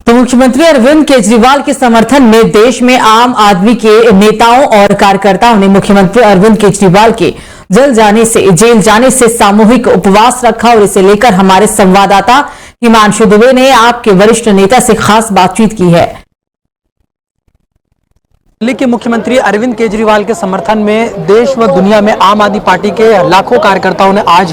तो मुख्यमंत्री अरविंद केजरीवाल के समर्थन में देश में आम आदमी के नेताओं और कार्यकर्ताओं ने मुख्यमंत्री अरविंद केजरीवाल के जेल जाने से सामूहिक उपवास रखा और इसे लेकर हमारे संवाददाता हिमांशु दुबे ने आपके वरिष्ठ नेता से खास बातचीत की है। दिल्ली के मुख्यमंत्री अरविंद केजरीवाल के समर्थन में देश व दुनिया में आम आदमी पार्टी के लाखों कार्यकर्ताओं ने आज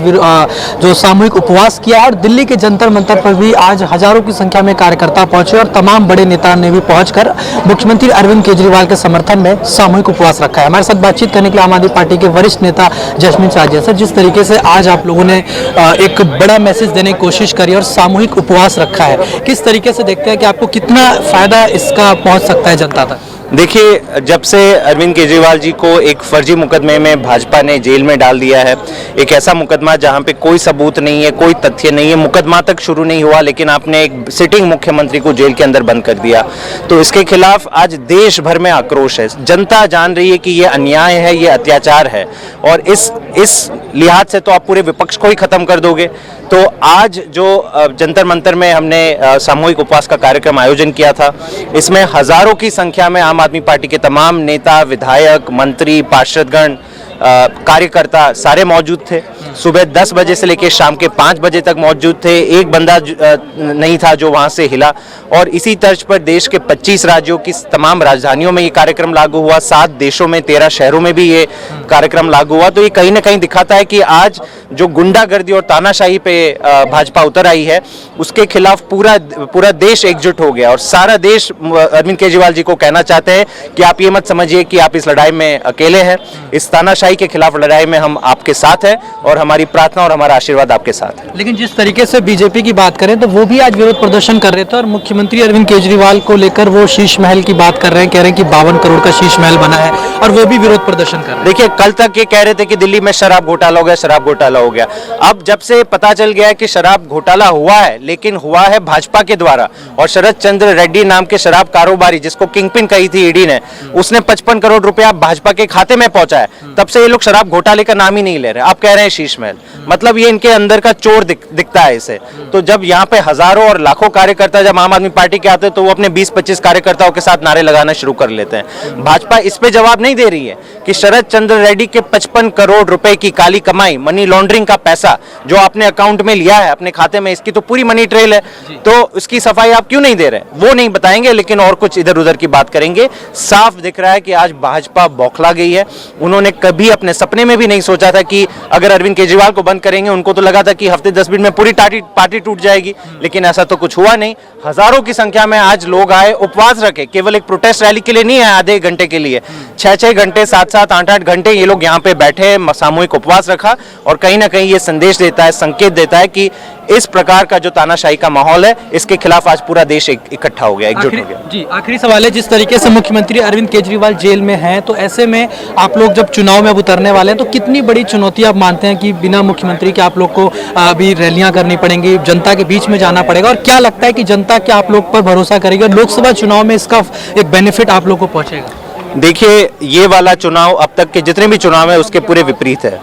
जो सामूहिक उपवास किया और दिल्ली के जंतर मंतर पर भी आज हजारों की संख्या में कार्यकर्ता पहुंचे और तमाम बड़े नेता ने भी पहुंचकर मुख्यमंत्री अरविंद केजरीवाल के समर्थन में सामूहिक उपवास रखा है। हमारे साथ बातचीत करने के लिए आम आदमी पार्टी के वरिष्ठ नेता जसमीन साजिया सर, जिस तरीके से आज आप लोगों ने एक बड़ा मैसेज देने की कोशिश करी और सामूहिक उपवास रखा है, किस तरीके से देखते हैं कि आपको कितना फायदा इसका पहुंच सकता है जनता तक? देखिए, जब से अरविंद केजरीवाल जी को एक फर्जी मुकदमे में भाजपा ने जेल में डाल दिया है, एक ऐसा मुकदमा जहां पे कोई सबूत नहीं है, कोई तथ्य नहीं है, मुकदमा तक शुरू नहीं हुआ लेकिन आपने एक सिटिंग मुख्यमंत्री को जेल के अंदर बंद कर दिया, तो इसके खिलाफ आज देश भर में आक्रोश है। जनता जान रही है कि ये अन्याय है, ये अत्याचार है और इस लिहाज से तो आप पूरे विपक्ष को ही खत्म कर दोगे। तो आज जो जंतर मंतर में हमने सामूहिक उपवास का कार्यक्रम आयोजन किया था, इसमें हजारों की संख्या में आम आदमी पार्टी के तमाम नेता, विधायक, मंत्री, पार्षदगण, कार्यकर्ता सारे मौजूद थे। सुबह 10 बजे से लेकर शाम के 5 बजे तक मौजूद थे। एक बंदा नहीं था जो वहां से हिला और इसी तर्ज पर देश के 25 राज्यों की तमाम राजधानियों में ये कार्यक्रम लागू हुआ, 7 देशों में 13 शहरों में भी ये कार्यक्रम लागू हुआ। तो ये कहीं ना कहीं दिखाता है कि आज जो गुंडागर्दी और तानाशाही पे भाजपा उतर आई है, उसके खिलाफ पूरा देश एकजुट हो गया और सारा देश अरविंद केजरीवाल जी को कहना चाहते हैं कि आप ये मत समझिए कि आप इस लड़ाई में अकेले हैं। इस तानाशाही के खिलाफ लड़ाई में हम आपके साथ हैं और हमारी प्रार्थना और हमारा आशीर्वाद आपके साथ है। लेकिन जिस तरीके से बीजेपी की बात करें तो वो भी आज विरोध प्रदर्शन कर रहे थे और मुख्यमंत्री अरविंद केजरीवाल को लेकर वो शीश महल की बात कर रहे हैं, कह रहे हैं कि 52 करोड़ का शीश महल बना है और वो भी विरोध प्रदर्शन कर रहे हैं। देखिए, कल तक ये कह रहे थे कि दिल्ली में शराब घोटाला हो गया, शराब घोटाला हो गया। अब जब से पता चल गया है कि शराब घोटाला हुआ है, लेकिन हुआ है भाजपा के द्वारा और शरद चंद्र रेड्डी नाम के शराब कारोबारी, जिसको किंगपिन कही थी ईडी ने, उसने 55 करोड़ रुपया भाजपा के खाते में पहुंचाया। तब से ये लोग शराब घोटाले का नाम ही नहीं ले रहे। आप कह रहे हैं शीश महल, मतलब ये इनके अंदर का चोर दिखता है इसे। तो जब यहाँ पे हजारों और लाखों कार्यकर्ता जब आम आदमी पार्टी के आते हैं तो वो अपने 20-25 कार्यकर्ताओं के साथ नारे लगाना शुरू कर लेते हैं। भाजपा इस पे जवाब नहीं दे रही है कि शरद चंद्र रेड्डी के 55 करोड़ रुपए की काली कमाई, मनी लॉन्ड्रिंग का पैसा जो आपने अकाउंट में लिया है अपने खाते में, इसकी तो पूरी मनी ट्रेल है, तो उसकी सफाई आप क्यों नहीं दे रहे? वो नहीं बताएंगे लेकिन और कुछ इधर उधर की बात करेंगे। साफ दिख रहा है कि आज भाजपा बौखला गई है। उन्होंने कभी अपने सपने में भी नहीं सोचा था कि अगर अरविंद केजरीवाल को बंद करेंगे, उनको तो लगा था कि हफ्ते 10 दिन में पूरी पार्टी टूट जाएगी, लेकिन ऐसा तो कुछ हुआ नहीं। हजारों की संख्या में आज लोग आए, उपवास रखे, केवल एक प्रोटेस्ट रैली के लिए नहीं आए आधे घंटे के लिए, 6-6 घंटे, 7-7, 8-8 घंटे ये लोग यहाँ पे बैठे, सामूहिक उपवास रखा और कहीं ना कहीं ये संदेश देता है, संकेत देता है कि इस प्रकार का जो तानाशाही का माहौल है, इसके खिलाफ आज पूरा देश इकट्ठा हो गया, एकजुट हो गया। जी, आखिरी सवाल है, जिस तरीके से मुख्यमंत्री अरविंद केजरीवाल जेल में हैं, तो ऐसे में आप लोग जब चुनाव में अब उतरने वाले हैं तो कितनी बड़ी चुनौती आप मानते हैं कि बिना मुख्यमंत्री के आप लोग को अभी रैलियां करनी पड़ेंगी, जनता के बीच में जाना पड़ेगा, और क्या लगता है कि जनता क्या आप लोग पर भरोसा करेगी और लोकसभा चुनाव में इसका एक बेनिफिट आप लोग को पहुंचेगा? देखिए, ये वाला चुनाव अब तक के जितने भी चुनाव है उसके पूरे विपरीत है।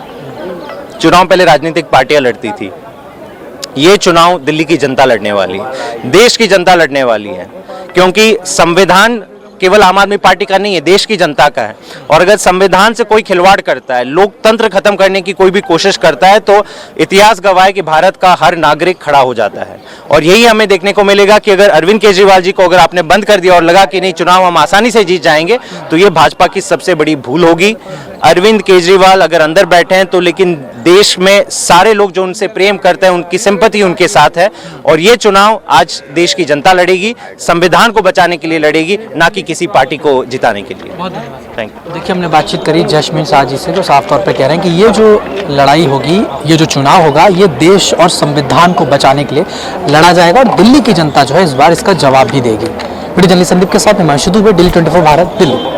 चुनाव पहले राजनीतिक पार्टियां लड़ती थी, ये चुनाव दिल्ली की जनता लड़ने वाली है, देश की जनता लड़ने वाली है, क्योंकि संविधान केवल आम आदमी पार्टी का नहीं है, देश की जनता का है। और अगर संविधान से कोई खिलवाड़ करता है, लोकतंत्र खत्म करने की कोई भी कोशिश करता है, तो इतिहास गवाह है कि भारत का हर नागरिक खड़ा हो जाता है। और यही हमें देखने को मिलेगा कि अगर अरविंद केजरीवाल जी को अगर आपने बंद कर दिया और लगा कि नहीं चुनाव हम आसानी से जीत जाएंगे, तो ये भाजपा की सबसे बड़ी भूल होगी। अरविंद केजरीवाल अगर अंदर बैठे हैं तो लेकिन देश में सारे लोग जो उनसे प्रेम करते हैं, उनकी सिंपैथी उनके साथ है और ये चुनाव आज देश की जनता लड़ेगी, संविधान को बचाने के लिए लड़ेगी, ना कि किसी पार्टी को जिताने के लिए। बहुत धन्यवाद। Thank you. देखिए, हमने बातचीत करी जसमीन साजी से, जो साफ तौर पर कह रहे हैं कि ये जो लड़ाई होगी, ये जो चुनाव होगा, ये देश और संविधान को बचाने के लिए लड़ा जाएगा और दिल्ली की जनता जो है इस बार इसका जवाब भी देगी। वीडियो जर्नलिस्ट संदीप के साथ हिमांशु दुबे, दिल्ली 24 भारत, दिल्ली।